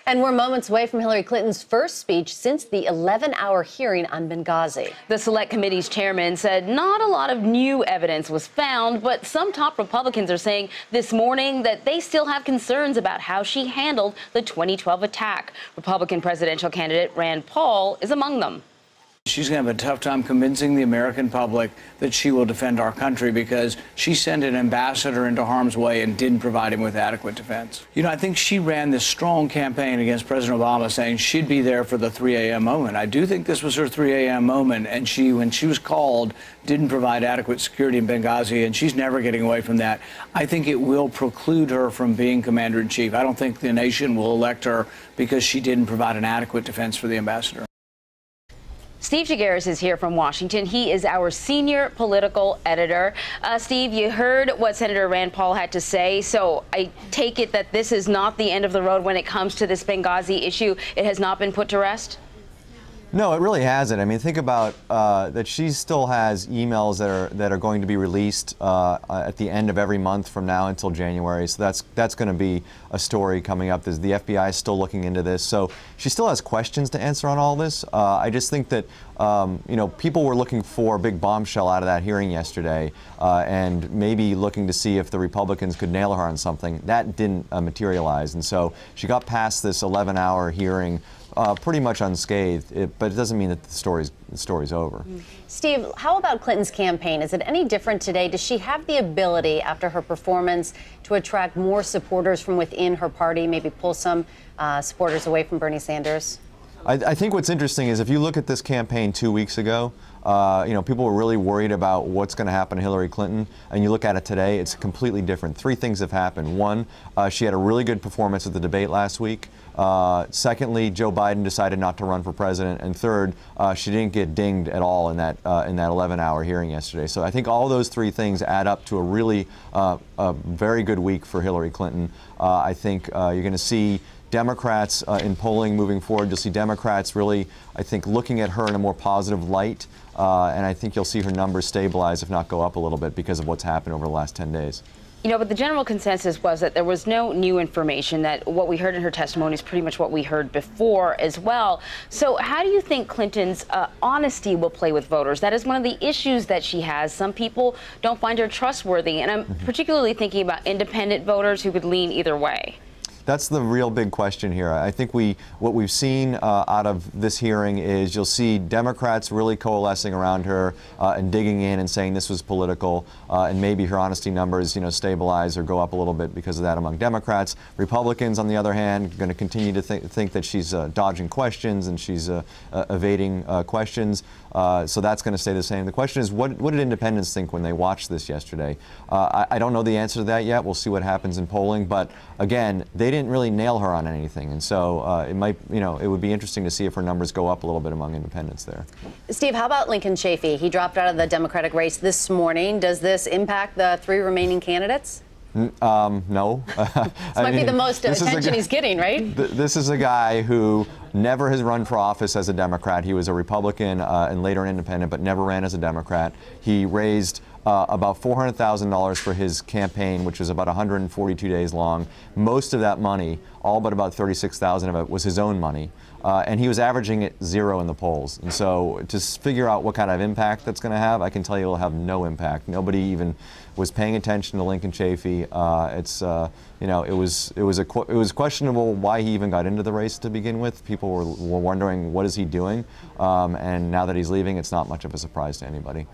And we're moments away from Hillary Clinton's first speech since the 11-hour hearing on Benghazi. The Select Committee's chairman said not a lot of new evidence was found, but some top Republicans are saying this morning that they still have concerns about how she handled the 2012 attack. Republican presidential candidate Rand Paul is among them. She's going to have a tough time convincing the American public that she will defend our country because she sent an ambassador into harm's way and didn't provide him with adequate defense. You know, I think she ran this strong campaign against President Obama saying she'd be there for the 3 a.m. moment. I do think this was her 3 a.m. moment, and she, when she was called, didn't provide adequate security in Benghazi, and she's never getting away from that. I think it will preclude her from being commander-in-chief. I don't think the nation will elect her because she didn't provide an adequate defense for the ambassador. Steve Chaggaris is here from Washington. He is our senior political editor. Steve, you heard what Senator Rand Paul had to say, so I take it that this is not the end of the road when it comes to this Benghazi issue. It has not been put to rest? No, it really hasn't. I mean, think about that she still has emails that are going to be released at the end of every month from now until January. So that's going to be a story coming up. The FBI is still looking into this. So she still has questions to answer on all this. I just think that you know, people were looking for a big bombshell out of that hearing yesterday, and maybe looking to see if the Republicans could nail her on something. That didn't materialize, and so she got past this 11-hour hearing pretty much unscathed, but it doesn't mean that the story's over. Steve, how about Clinton's campaign? Is it any different today? Does she have the ability, after her performance, to attract more supporters from within her party, maybe pull some supporters away from Bernie Sanders? I think what's interesting is if you look at this campaign 2 weeks ago, you know, people were really worried about what's going to happen to Hillary Clinton, and you look at it today, it's completely different. Three things have happened. One, she had a really good performance at the debate last week. Secondly, Joe Biden decided not to run for president, and third, she didn't get dinged at all in that 11-hour hearing yesterday. So I think all those three things add up to a really a very good week for Hillary Clinton. I think you're going to see Democrats in polling moving forward. You'll see Democrats really, I think, looking at her in a more positive light, and I think you'll see her numbers stabilize, if not go up a little bit, because of what's happened over the last 10 days. You know, but the general consensus was that there was no new information, that what we heard in her testimony is pretty much what we heard before as well. So how do you think Clinton's honesty will play with voters? That is one of the issues that she has. Some people don't find her trustworthy, and I'm particularly thinking about independent voters who could lean either way. That's the real big question here. I think what we've seen out of this hearing is you'll see Democrats really coalescing around her and digging in and saying this was political, and maybe her honesty numbers, you know, stabilize or go up a little bit because of that among Democrats. Republicans, on the other hand, are going to continue to think that she's dodging questions and she's evading questions. So that's going to stay the same. The question is, what did independents think when they watched this yesterday? I don't know the answer to that yet. We'll see what happens in polling. But again, they didn't really nail her on anything, and so it might, you know, it would be interesting to see if her numbers go up a little bit among independents there. Steve, how about Lincoln Chafee? He dropped out of the Democratic race this morning. Does this impact the three remaining candidates? No. This might be the most attention he's getting, right? This is a guy who never has run for office as a Democrat. He was a Republican and later an independent, but never ran as a Democrat. He raised about $400,000 for his campaign, which was about 142 days long. Most of that money, all but about 36,000 of it, was his own money. And he was averaging at 0 in the polls. And so to figure out what kind of impact that's going to have, I can tell you it'll have no impact. Nobody even was paying attention to Lincoln Chafee. You know, it was questionable why he even got into the race to begin with. People were wondering, what is he doing? And now that he's leaving, it's not much of a surprise to anybody.